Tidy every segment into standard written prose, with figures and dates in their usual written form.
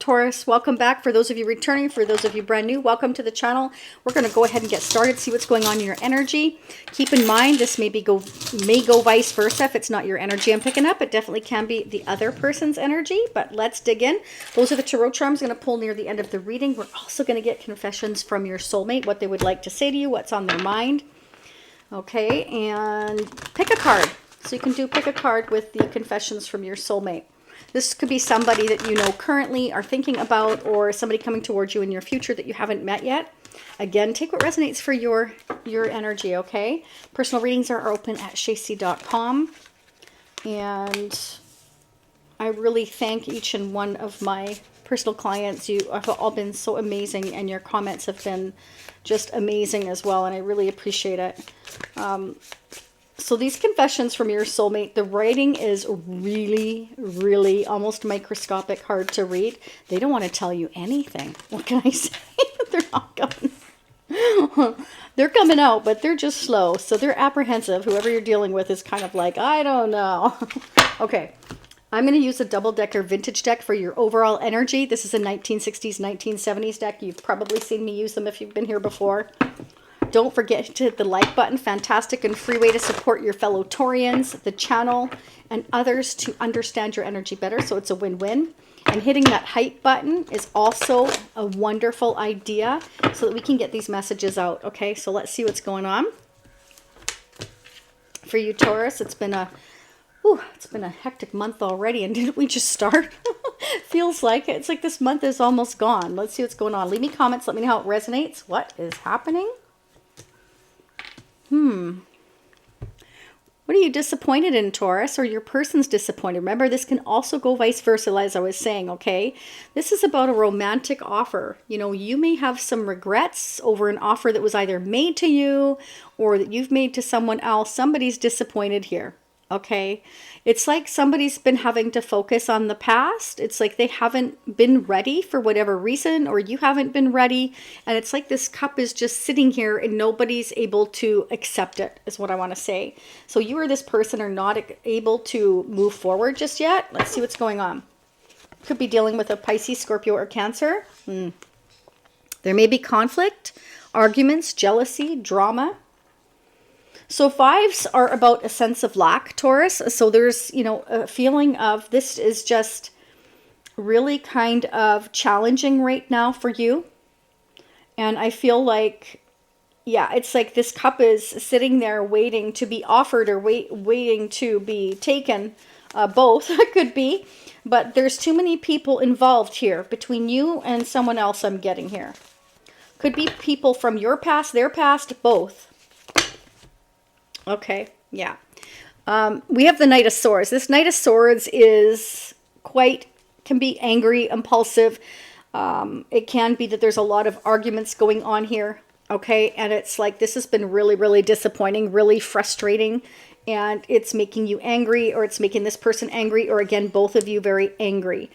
Taurus, welcome back. For those of you returning, for those of you brand new, welcome to the channel. We're going to go ahead and get started, see what's going on in your energy. Keep in mind, this may go vice versa. If it's not your energy I'm picking up, it definitely can be the other person's energy, but let's dig in. Those are the tarot charms I'm going to pull near the end of the reading. We're also going to get confessions from your soulmate, what they would like to say to you, what's on their mind. Okay, and pick a card. So you can pick a card with the confessions from your soulmate. This could be somebody that you know currently are thinking about, or somebody coming towards you in your future that you haven't met yet. Again, take what resonates for your energy, okay? Personal readings are open at shacy.com. And I really thank each and one of my personal clients. You have all been so amazing, and your comments have been just amazing as well, and I really appreciate it. So these confessions from your soulmate, the writing is really, really almost microscopic, hard to read. They don't want to tell you anything. What can I say? They're not coming. They're coming out, but they're just slow. So they're apprehensive. Whoever you're dealing with is kind of like, I don't know. Okay. I'm going to use a double-decker vintage deck for your overall energy. This is a 1960s, 1970s deck. You've probably seen me use them if you've been here before. Don't forget to hit the like button. Fantastic and free way to support your fellow Taurians, the channel, and others to understand your energy better. So it's a win-win. And hitting that hype button is also a wonderful idea so that we can get these messages out. Okay, so let's see what's going on. For you, Taurus, it's been a hectic month already, and didn't we just start? Feels like it. It's like this month is almost gone. Let's see what's going on. Leave me comments. Let me know how it resonates. What is happening? What are you disappointed in, Taurus, or your person's disappointed? Remember, this can also go vice versa, as I was saying, okay? This is about a romantic offer. You know, you may have some regrets over an offer that was either made to you or that you've made to someone else. Somebody's disappointed here. Okay, it's like somebody's been having to focus on the past. It's like they haven't been ready for whatever reason, or you haven't been ready. And it's like this cup is just sitting here and nobody's able to accept it, is what I want to say. So you or this person are not able to move forward just yet. Let's see what's going on. Could be dealing with a Pisces, Scorpio, or Cancer. There may be conflict, arguments, jealousy, drama. So fives are about a sense of lack, Taurus. So there's, you know, a feeling of this is just really kind of challenging right now for you. And I feel like, yeah, it's like this cup is sitting there waiting to be offered or waiting to be taken. Both could be. But there's too many people involved here between you and someone else I'm getting here. Could be people from your past, their past, both. Okay, yeah. We have the Knight of Swords. This Knight of Swords is can be angry, impulsive. It can be that there's a lot of arguments going on here. Okay, and it's like this has been really, really disappointing, really frustrating. And it's making you angry, or it's making this person angry, or again, both of you very angry.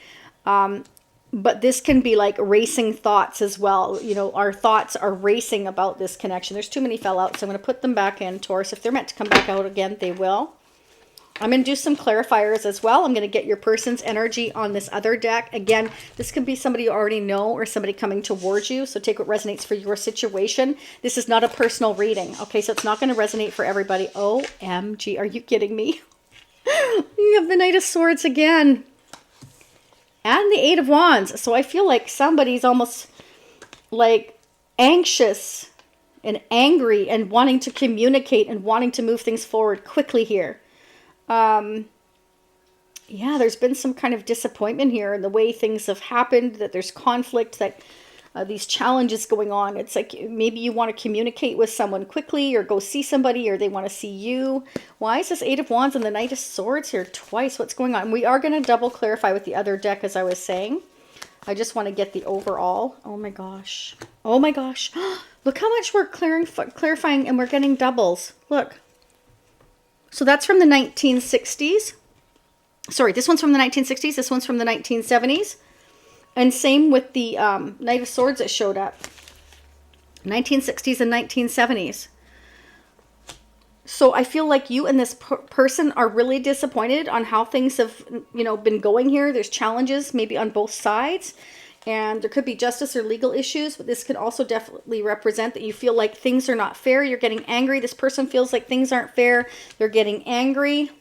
But this can be like racing thoughts as well. You know, our thoughts are racing about this connection. There's too many fallouts. So I'm going to put them back in, Taurus. If they're meant to come back out again, they will. I'm going to do some clarifiers as well. I'm going to get your person's energy on this other deck. Again, this could be somebody you already know or somebody coming towards you. So take what resonates for your situation. This is not a personal reading. Okay, so it's not going to resonate for everybody. OMG, are you kidding me? You have the Knight of Swords again. And the Eight of Wands. So I feel like somebody's almost like anxious and angry and wanting to communicate and wanting to move things forward quickly here. Yeah, there's been some kind of disappointment here in the way things have happened, that there's conflict, that these challenges going on. It's like maybe you want to communicate with someone quickly or go see somebody, or they want to see you. Why is this Eight of Wands and the Knight of Swords here twice? What's going on? We are going to double clarify with the other deck, as I was saying. I just want to get the overall. Oh my gosh. Oh my gosh. Look how much we're clarifying, and we're getting doubles. Look. So that's from the 1960s. Sorry, this one's from the 1960s. This one's from the 1970s. And same with the Knight of Swords that showed up. 1960s and 1970s. So I feel like you and this person are really disappointed on how things have, been going here. There's challenges maybe on both sides. And there could be justice or legal issues, but this could also definitely represent that you feel like things are not fair. You're getting angry. This person feels like things aren't fair. They're getting angry.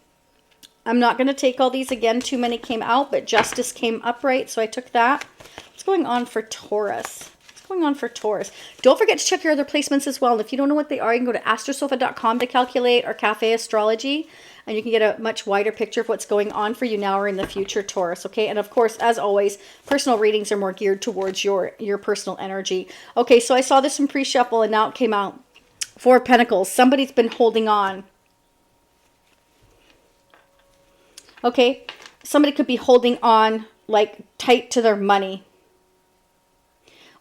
I'm not going to take all these again. Too many came out, but justice came upright, so I took that. What's going on for Taurus? What's going on for Taurus? Don't forget to check your other placements as well. And if you don't know what they are, you can go to astrosofa.com to calculate, or Cafe Astrology, and you can get a much wider picture of what's going on for you now or in the future, Taurus, okay? And of course, as always, personal readings are more geared towards your personal energy. Okay, so I saw this in pre-shuffle, and now it came out. Four of Pentacles. Somebody's been holding on. Okay, somebody could be holding on like tight to their money.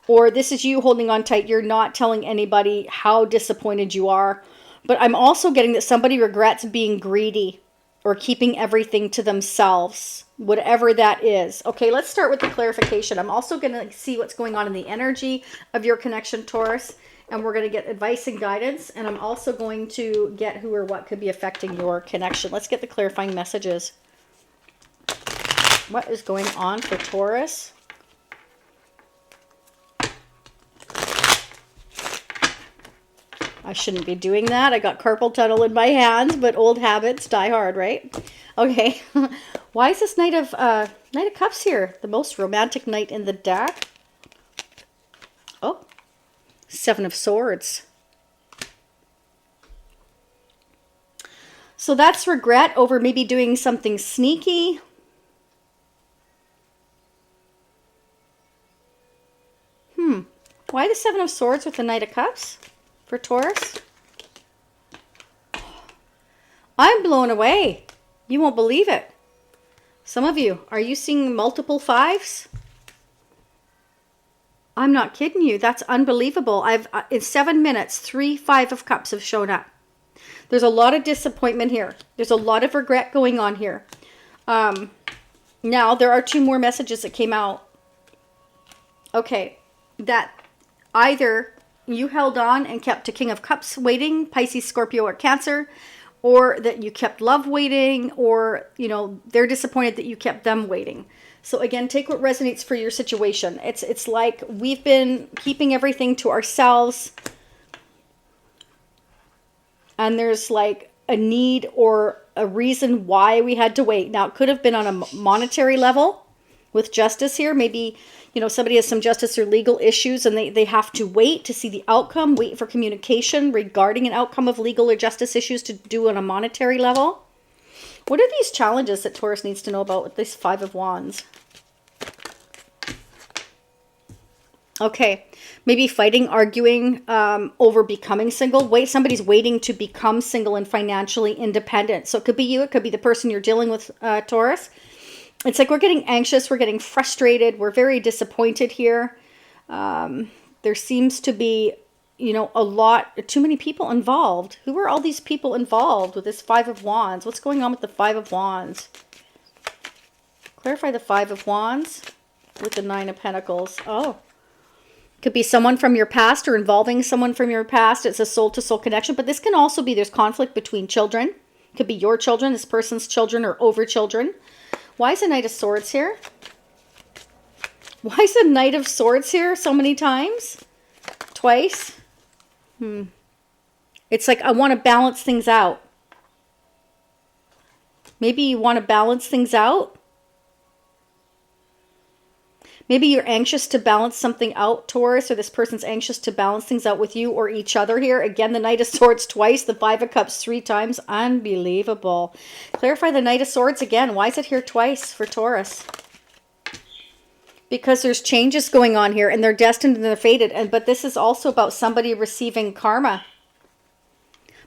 Or this is you holding on tight. You're not telling anybody how disappointed you are. But I'm also getting that somebody regrets being greedy or keeping everything to themselves, whatever that is. Okay, let's start with the clarification. I'm also going to see what's going on in the energy of your connection, Taurus. And we're going to get advice and guidance. And I'm also going to get who or what could be affecting your connection. Let's get the clarifying messages. What is going on for Taurus? I shouldn't be doing that. I got carpal tunnel in my hands, but old habits die hard, right? Okay. Why is this Knight of Cups here? The most romantic knight in the deck. Oh, Seven of Swords. So that's regret over maybe doing something sneaky. Why the Seven of Swords with the Knight of Cups for Taurus? I'm blown away. You won't believe it. Some of you, are you seeing multiple fives? I'm not kidding you. That's unbelievable. In 7 minutes, 3 Five of Cups have shown up. There's a lot of disappointment here. There's a lot of regret going on here. Now, there are 2 more messages that came out. Okay, that either you held on and kept a King of Cups waiting, Pisces, Scorpio, or Cancer, or that you kept love waiting, or, they're disappointed that you kept them waiting. So again, take what resonates for your situation. It's like we've been keeping everything to ourselves, and there's like a need or a reason why we had to wait. Now, it could have been on a monetary level with justice here. Maybe somebody has some justice or legal issues and they have to wait to see the outcome, wait for communication regarding an outcome of legal or justice issues to do on a monetary level. What are these challenges that Taurus needs to know about with this Five of Wands? Okay, maybe fighting, arguing over becoming single. Somebody's waiting to become single and financially independent. So it could be you, it could be the person you're dealing with, Taurus. It's like we're getting anxious, we're getting frustrated, we're very disappointed here. There seems to be, too many people involved. Who are all these people involved with this Five of Wands? What's going on with the Five of Wands? Clarify the Five of Wands with the Nine of Pentacles. Oh, could be someone from your past or involving someone from your past. It's a soul-to-soul connection, but this can also be there's conflict between children. It could be your children, this person's children, or over children. Why is a Knight of Swords here? Why is a Knight of Swords here so many times? Twice? It's like I want to balance things out. Maybe you want to balance things out. Maybe you're anxious to balance something out, Taurus, or this person's anxious to balance things out with you or each other here. Again, the Knight of Swords twice, the Five of Cups 3 times. Unbelievable. Clarify the Knight of Swords again. Why is it here twice for Taurus? Because there's changes going on here, and they're destined and they're fated. But this is also about somebody receiving karma.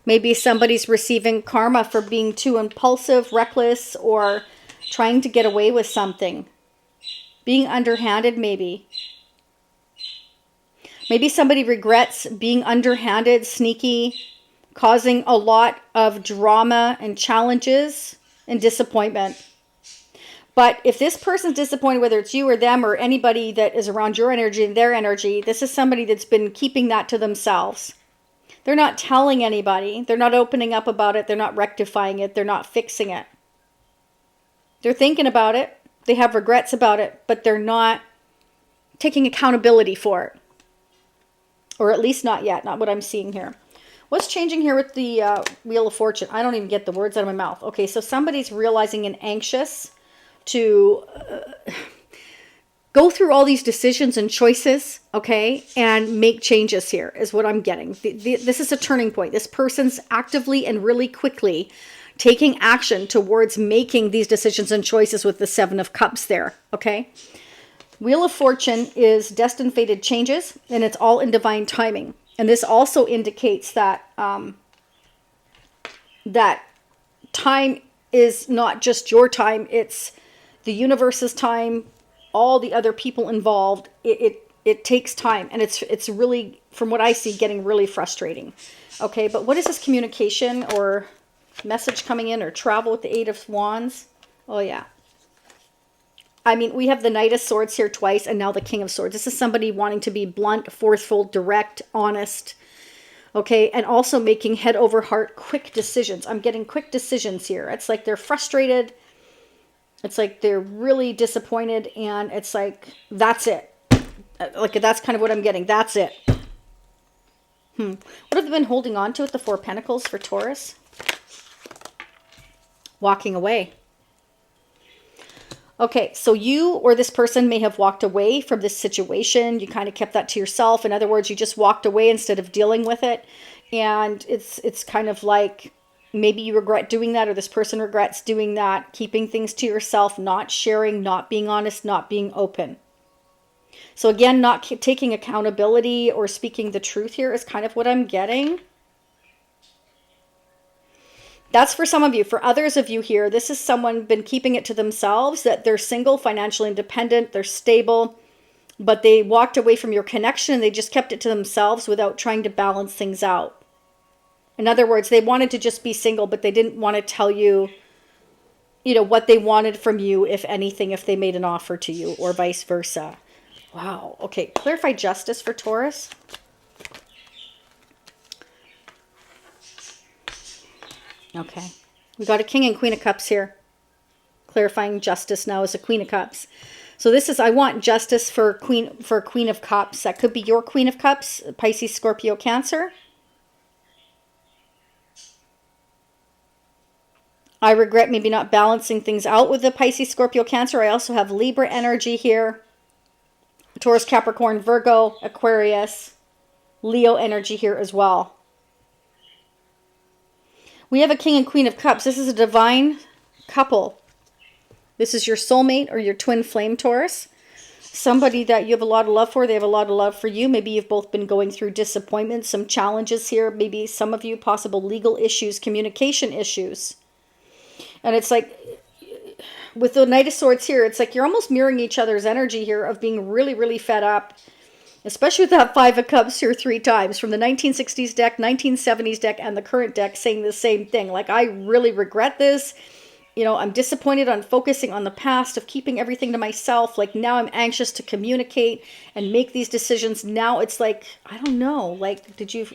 Maybe somebody's receiving karma for being too impulsive, reckless, or trying to get away with something. Being underhanded, maybe. Maybe somebody regrets being underhanded, sneaky, causing a lot of drama and challenges and disappointment. But if this person's disappointed, whether it's you or them or anybody that is around your energy and their energy, this is somebody that's been keeping that to themselves. They're not telling anybody. They're not opening up about it. They're not rectifying it. They're not fixing it. They're thinking about it. They have regrets about it, but they're not taking accountability for it. Or at least not yet. Not what I'm seeing here. What's changing here with the Wheel of Fortune? I don't even get the words out of my mouth. Okay, so somebody's realizing and anxious to go through all these decisions and choices, okay, and make changes here is what I'm getting. This is a turning point. This person's actively and really quickly taking action towards making these decisions and choices with the Seven of Cups there, okay? Wheel of Fortune is destined fated changes, and it's all in divine timing. And this also indicates that that time is not just your time, it's the universe's time, all the other people involved. It takes time, and it's really, from what I see, getting really frustrating. Okay, but what is this communication or message coming in or travel with the Eight of Wands? Oh, yeah. I mean, we have the Knight of Swords here twice, and now the King of Swords. This is somebody wanting to be blunt, forceful, direct, honest, okay, and also making head over heart quick decisions. I'm getting quick decisions here. It's like they're frustrated. It's like they're really disappointed, and it's like, that's it. Like, that's kind of what I'm getting. That's it. What have they been holding on to with the Four of Pentacles for Taurus? Walking away. Okay, so you or this person may have walked away from this situation. You kind of kept that to yourself. In other words, you just walked away instead of dealing with it. And it's kind of like maybe you regret doing that, or this person regrets doing that, keeping things to yourself, not sharing, not being honest, not being open. So again, not taking accountability or speaking the truth here is kind of what I'm getting. That's for some of you. For others of you here, this is someone been keeping it to themselves, that they're single, financially independent, they're stable, but they walked away from your connection and they just kept it to themselves without trying to balance things out. In other words, they wanted to just be single, but they didn't want to tell you, you know, what they wanted from you, if anything, if they made an offer to you, or vice versa. Wow. Okay, clarify justice for Taurus. Okay, we got a King and Queen of Cups here. Clarifying justice now as a Queen of Cups. So this is, I want justice for Queen of Cups. That could be your Queen of Cups, Pisces, Scorpio, Cancer. I regret maybe not balancing things out with the Pisces, Scorpio, Cancer. I also have Libra energy here. Taurus, Capricorn, Virgo, Aquarius, Leo energy here as well. We have a King and Queen of Cups. This is a divine couple. This is your soulmate or your twin flame Taurus. Somebody that you have a lot of love for. They have a lot of love for you. Maybe you've both been going through disappointments, some challenges here. Maybe some of you, possible legal issues, communication issues. And it's like, with the Knight of Swords here, it's like you're almost mirroring each other's energy here of being really, really fed up. Especially with that Five of Cups here 3 times. From the 1960s deck, 1970s deck, and the current deck saying the same thing. Like, I really regret this. You know, I'm disappointed on focusing on the past, of keeping everything to myself. Like, now I'm anxious to communicate and make these decisions. Now it's like, I don't know. Like, did you...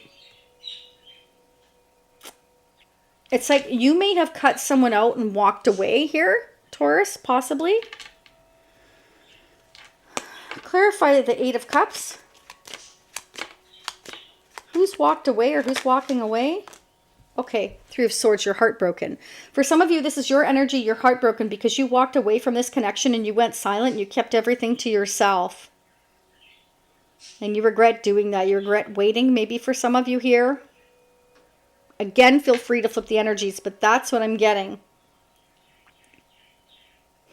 It's like you may have cut someone out and walked away here, Taurus, possibly. Clarify the Eight of Cups. Who's walked away or who's walking away? Okay, Three of Swords, you're heartbroken. For some of you, this is your energy. You're heartbroken because you walked away from this connection and you went silent. You kept everything to yourself. And you regret doing that. You regret waiting, maybe for some of you here. Again, feel free to flip the energies, but that's what I'm getting.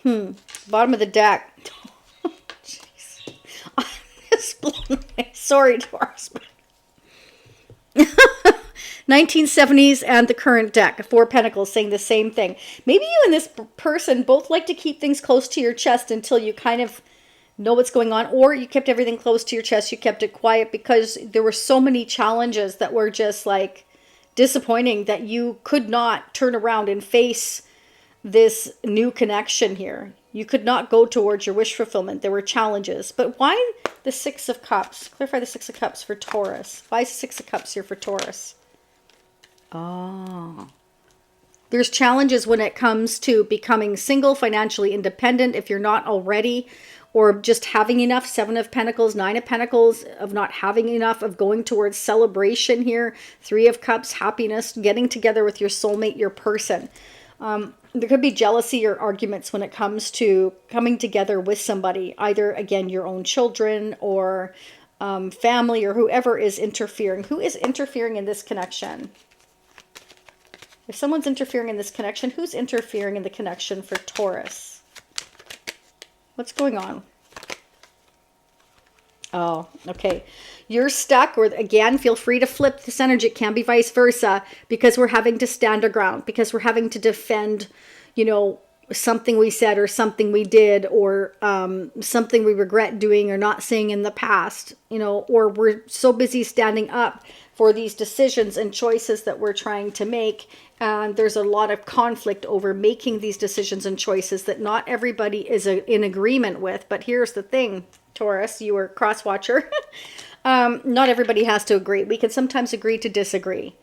Bottom of the deck. Jeez. I'm just blown away. Sorry, Taurus. 1970s and the current deck, Four of Pentacles, saying the same thing. Maybe you and this person both like to keep things close to your chest until you kind of know what's going on, or you kept everything close to your chest, you kept it quiet because there were so many challenges that were just like disappointing that you could not turn around and face this new connection here. You could not go towards your wish fulfillment. There were challenges. But why the Six of Cups? Clarify the Six of Cups for Taurus. Why is the Six of Cups here for Taurus? Oh. There's challenges when it comes to becoming single, financially independent, if you're not already, or just having enough. Seven of Pentacles, Nine of Pentacles, of not having enough, of going towards celebration here. Three of Cups, happiness, getting together with your soulmate, your person. There could be jealousy or arguments when it comes to coming together with somebody, either, again, your own children or family or whoever is interfering. Who is interfering in this connection? If someone's interfering in this connection, who's interfering in the connection for Taurus? What's going on? Oh, okay. You're stuck, or again, feel free to flip this energy. It can be vice versa, because we're having to stand our ground, because we're having to defend, you know, something we said or something we did, or something we regret doing or not saying in the past, you know, or we're so busy standing up for these decisions and choices that we're trying to make. And there's a lot of conflict over making these decisions and choices that not everybody is in agreement with. But here's the thing, Taurus, you were cross watcher. Not everybody has to agree. We can sometimes agree to disagree.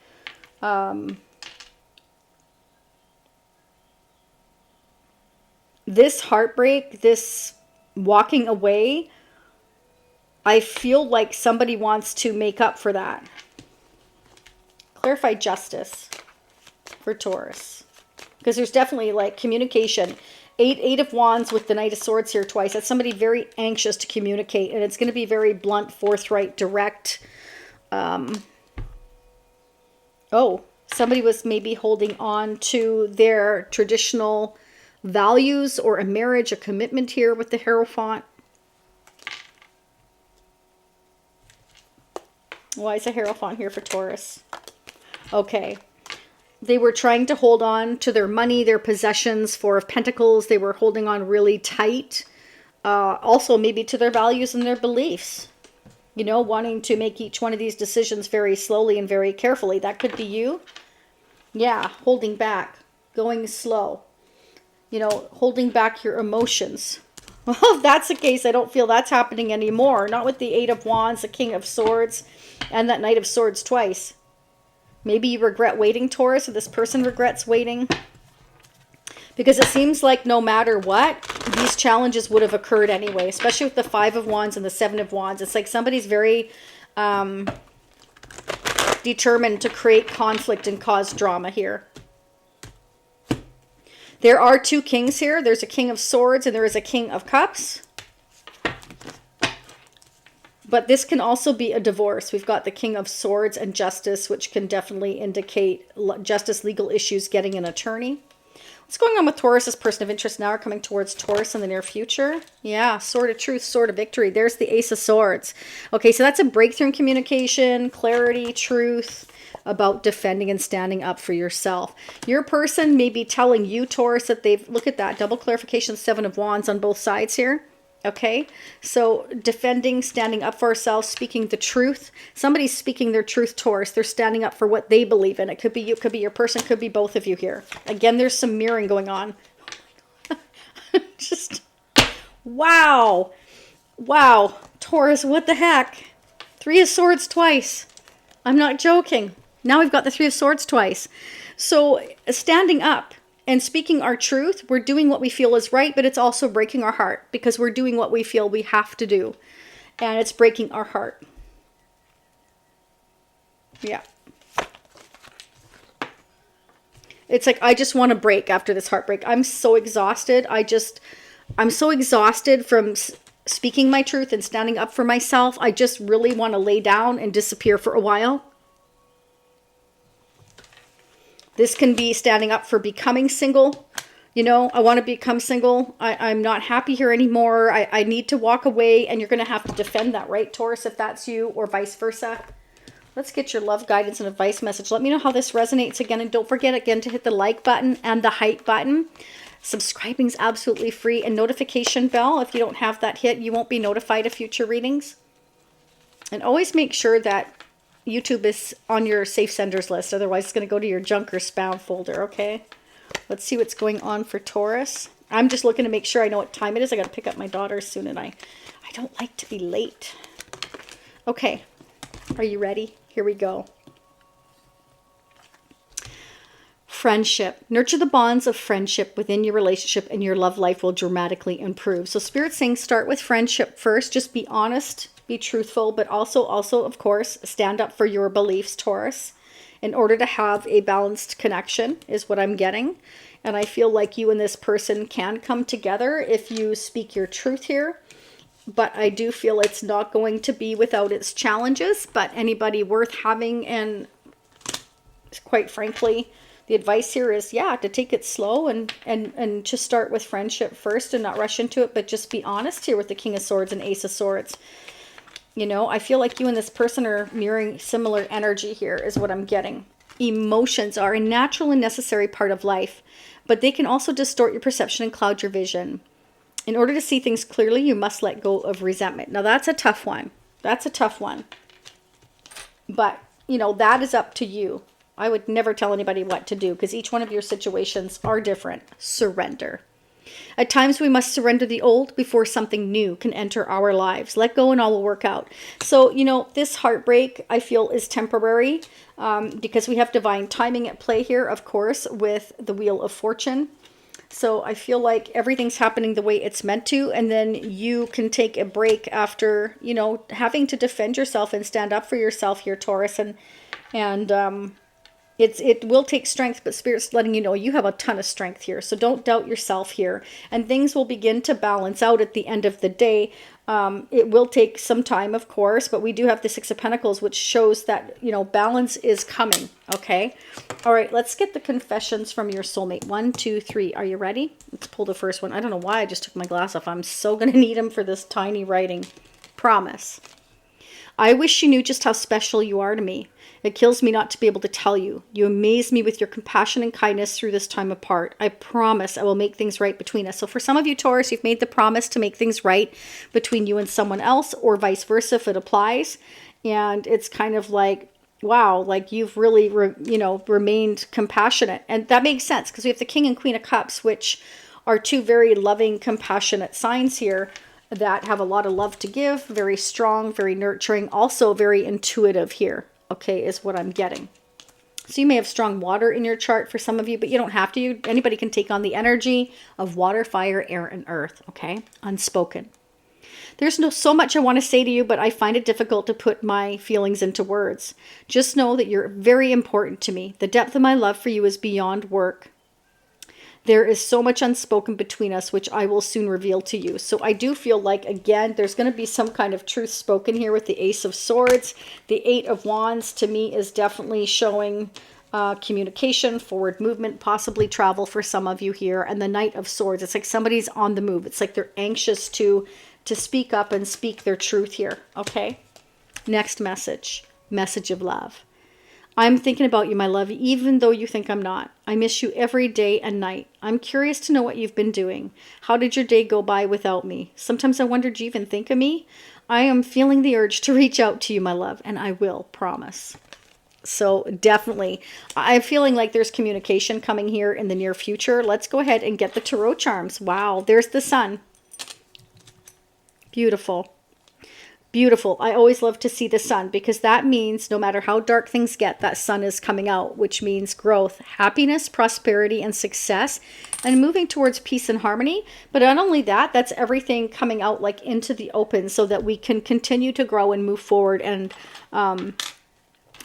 This heartbreak, this walking away, I feel like somebody wants to make up for that. Clarify justice for Taurus, because there's definitely like communication. Eight of Wands with the Knight of Swords here twice. That's somebody very anxious to communicate, and it's going to be very blunt, forthright, direct. Oh, somebody was maybe holding on to their traditional values or a marriage, a commitment here with the Hierophant. Why is a Hierophant here for Taurus? Okay. They were trying to hold on to their money, their possessions. Four of Pentacles. They were holding on really tight. Also, maybe to their values and their beliefs. You know, wanting to make each one of these decisions very slowly and very carefully. That could be you. Yeah, holding back. Going slow. You know, holding back your emotions. Well, if that's the case, I don't feel that's happening anymore. Not with the Eight of Wands, the King of Swords, and that Knight of Swords twice. Maybe you regret waiting, Taurus, or this person regrets waiting. Because it seems like no matter what, these challenges would have occurred anyway, especially with the Five of Wands and the Seven of Wands. It's like somebody's very determined to create conflict and cause drama here. There are two kings here. There's a King of Swords and there is a King of Cups. But this can also be a divorce. We've got the King of Swords and Justice, which can definitely indicate justice, legal issues, getting an attorney. What's going on with Taurus's person of interest now are coming towards Taurus in the near future? Yeah, Sword of Truth, Sword of Victory. There's the Ace of Swords. Okay, so that's a breakthrough in communication, clarity, truth, about defending and standing up for yourself. Your person may be telling you, Taurus, that they've, look at that, double clarification, Seven of Wands on both sides here. Okay, so defending, standing up for ourselves, speaking the truth. Somebody's speaking their truth, Taurus. They're standing up for what they believe in. It could be you, could be your person, could be both of you here. Again, there's some mirroring going on. Just, wow. Wow. Taurus, what the heck? Three of Swords twice. I'm not joking. Now we've got the Three of Swords twice. So standing up and speaking our truth, we're doing what we feel is right, but it's also breaking our heart because we're doing what we feel we have to do. And it's breaking our heart. Yeah. It's like, I just want to break after this heartbreak. I'm so exhausted. I'm so exhausted from speaking my truth and standing up for myself. I just really want to lay down and disappear for a while. This can be standing up for becoming single. You know, I want to become single. I'm not happy here anymore. I need to walk away, and you're going to have to defend that, right, Taurus, if that's you, or vice versa. Let's get your love guidance and advice message. Let me know how this resonates again, and don't forget again to hit the like button and the hype button. Subscribing is absolutely free, and notification bell. If you don't have that hit, you won't be notified of future readings. And always make sure that YouTube is on your safe senders list. Otherwise, it's going to go to your junk or spam folder, okay? Let's see what's going on for Taurus. I'm just looking to make sure I know what time it is. I got to pick up my daughter soon, and I don't like to be late. Okay, are you ready? Here we go. Friendship. Nurture the bonds of friendship within your relationship, and your love life will dramatically improve. So Spirit's saying start with friendship first. Just be honest, be truthful, but also, of course, stand up for your beliefs, Taurus, in order to have a balanced connection is what I'm getting. And I feel like you and this person can come together if you speak your truth here. But I do feel it's not going to be without its challenges. But anybody worth having, and quite frankly, the advice here is, yeah, to take it slow and just start with friendship first and not rush into it. But just be honest here with the King of Swords and Ace of Swords. You know, I feel like you and this person are mirroring similar energy here is what I'm getting. Emotions are a natural and necessary part of life, but they can also distort your perception and cloud your vision. In order to see things clearly, you must let go of resentment. Now, that's a tough one. That's a tough one. But, you know, that is up to you. I would never tell anybody what to do because each one of your situations are different. Surrender. At times we must surrender the old before something new can enter our lives. Let go and all will work out. So, you know, this heartbreak I feel is temporary because we have divine timing at play here, of course, with the Wheel of Fortune. So I feel like everything's happening the way it's meant to, and then you can take a break after, you know, having to defend yourself and stand up for yourself here, Taurus, and it will take strength, but Spirit's letting you know you have a ton of strength here. So don't doubt yourself here. And things will begin to balance out at the end of the day. It will take some time, of course, but we do have the Six of Pentacles, which shows that, you know, balance is coming. Okay. All right. Let's get the confessions from your soulmate. 1, 2, 3. Are you ready? Let's pull the first one. I don't know why I just took my glass off. I'm so going to need them for this tiny writing. Promise. I wish you knew just how special you are to me. It kills me not to be able to tell you. You amaze me with your compassion and kindness through this time apart. I promise I will make things right between us. So for some of you, Taurus, you've made the promise to make things right between you and someone else, or vice versa if it applies. And it's kind of like, wow, like you've really, remained compassionate. And that makes sense because we have the King and Queen of Cups, which are two very loving, compassionate signs here that have a lot of love to give, very strong, very nurturing, also very intuitive here. Okay, is what I'm getting. So you may have strong water in your chart for some of you, but you don't have to. Anybody can take on the energy of water, fire, air, and earth. Okay, unspoken. There's so much I want to say to you, but I find it difficult to put my feelings into words. Just know that you're very important to me. The depth of my love for you is beyond work. There is so much unspoken between us, which I will soon reveal to you. So I do feel like, again, there's going to be some kind of truth spoken here with the Ace of Swords. The Eight of Wands, to me, is definitely showing communication, forward movement, possibly travel for some of you here. And the Knight of Swords, it's like somebody's on the move. It's like they're anxious to speak up and speak their truth here. Okay? Next message. Message of love. I'm thinking about you, my love, even though you think I'm not. I miss you every day and night. I'm curious to know what you've been doing. How did your day go by without me? Sometimes I wonder, do you even think of me? I am feeling the urge to reach out to you, my love, and I will, promise. So definitely, I'm feeling like there's communication coming here in the near future. Let's go ahead and get the tarot charms. Wow, there's the sun. Beautiful. Beautiful. I always love to see the sun because that means no matter how dark things get, that sun is coming out, which means growth, happiness, prosperity, and success, and moving towards peace and harmony. But not only that, that's everything coming out like into the open so that we can continue to grow and move forward. And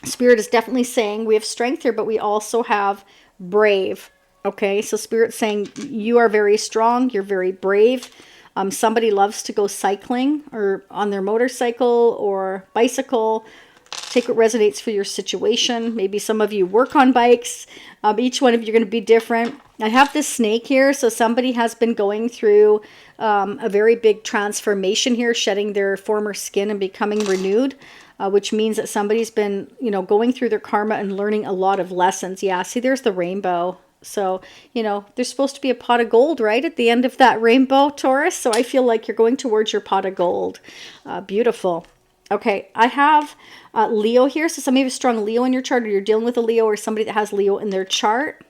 Spirit is definitely saying we have strength here, but we also have brave. Okay, so Spirit's saying you are very strong, you're very brave. Somebody loves to go cycling or on their motorcycle or bicycle. Take what resonates for your situation. Maybe some of you work on bikes. Each one of you are going to be different. I have this snake here. So somebody has been going through a very big transformation here, shedding their former skin and becoming renewed, which means that somebody's been, going through their karma and learning a lot of lessons. Yeah, see, there's the rainbow. So, there's supposed to be a pot of gold, right, at the end of that rainbow, Taurus. So I feel like you're going towards your pot of gold. Beautiful. Okay, I have Leo here. So some of you have strong Leo in your chart, or you're dealing with a Leo or somebody that has Leo in their chart.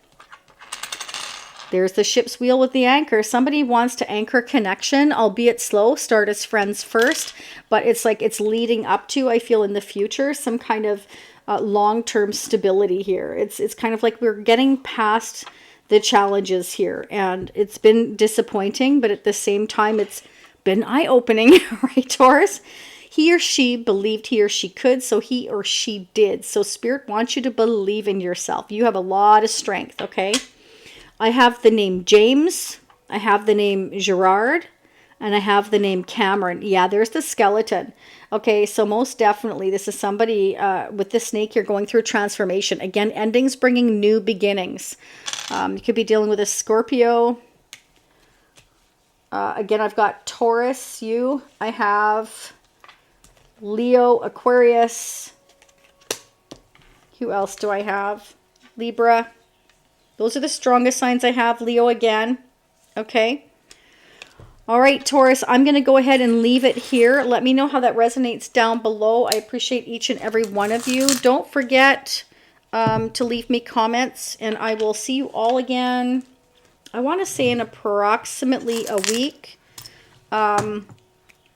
There's the ship's wheel with the anchor. Somebody wants to anchor connection, albeit slow, start as friends first, but it's like it's leading up to, I feel, in the future, some kind of long-term stability here. It's kind of like we're getting past the challenges here, and it's been disappointing, but at the same time, it's been eye-opening, right, Taurus? He or she believed he or she could, so he or she did. So Spirit wants you to believe in yourself. You have a lot of strength, okay? I have the name James, I have the name Gerard, and I have the name Cameron. Yeah, there's the skeleton. Okay, so most definitely this is somebody with the snake. You're going through a transformation. Again, endings bringing new beginnings. You could be dealing with a Scorpio. Again, I've got Taurus, you. I have Leo, Aquarius. Who else do I have? Libra. Those are the strongest signs I have. Leo again. Okay. All right, Taurus, I'm going to go ahead and leave it here. Let me know how that resonates down below. I appreciate each and every one of you. Don't forget to leave me comments, and I will see you all again, I want to say in approximately a week.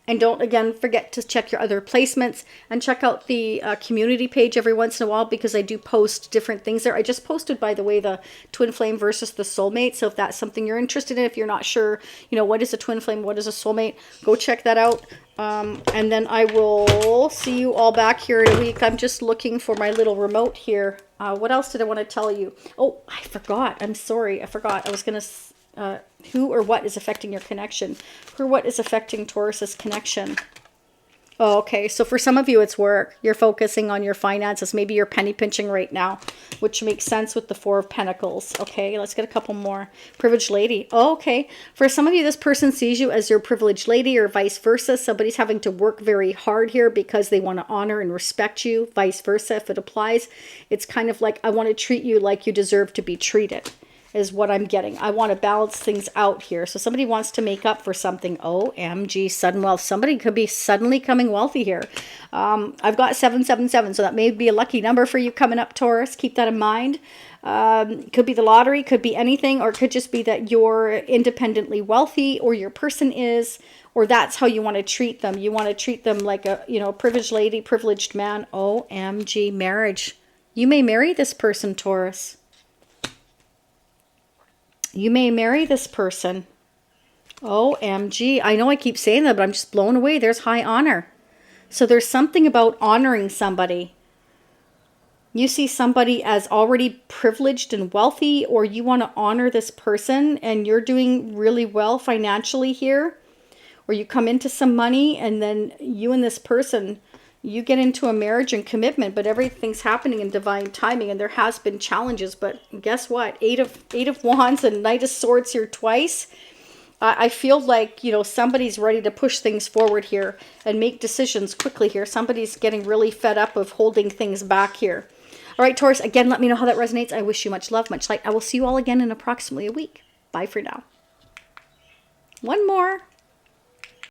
And don't, again, forget to check your other placements and check out the community page every once in a while, because I do post different things there. I just posted, by the way, the Twin Flame versus the Soulmate. So if that's something you're interested in, if you're not sure, you know, what is a Twin Flame, what is a Soulmate, go check that out. And then I will see you all back here in a week. I'm just looking for my little remote here. What else did I want to tell you? Oh, I forgot. I'm sorry. I forgot. I was going to... who or what is affecting your connection? Who or what is affecting Taurus's connection? Oh, okay. So for some of you, it's work. You're focusing on your finances. Maybe you're penny pinching right now, which makes sense with the Four of Pentacles. Okay, let's get a couple more. Privileged lady. Oh, okay. For some of you, this person sees you as your privileged lady, or vice versa. Somebody's having to work very hard here because they want to honor and respect you. Vice versa, if it applies. It's kind of like, I want to treat you like you deserve to be treated, is what I'm getting. I want to balance things out here. So somebody wants to make up for something. OMG, sudden wealth. Somebody could be suddenly coming wealthy here. I've got 777, so that may be a lucky number for you coming up, Taurus. Keep that in mind. Could be the lottery, could be anything, or it could just be that you're independently wealthy, or your person is, or that's how you want to treat them. You want to treat them like a, you know, privileged lady, privileged man. OMG, marriage. You may marry this person, Taurus. You may marry this person. OMG. I know I keep saying that, but I'm just blown away. There's high honor. So there's something about honoring somebody. You see somebody as already privileged and wealthy, or you want to honor this person and you're doing really well financially here, or you come into some money and then you and this person, you get into a marriage and commitment, but everything's happening in divine timing, and there has been challenges. But guess what? Eight of Wands and Knight of Swords here twice. I feel like, you know, somebody's ready to push things forward here and make decisions quickly here. Somebody's getting really fed up of holding things back here. All right, Taurus, again, let me know how that resonates. I wish you much love, much light. I will see you all again in approximately a week. Bye for now. One more.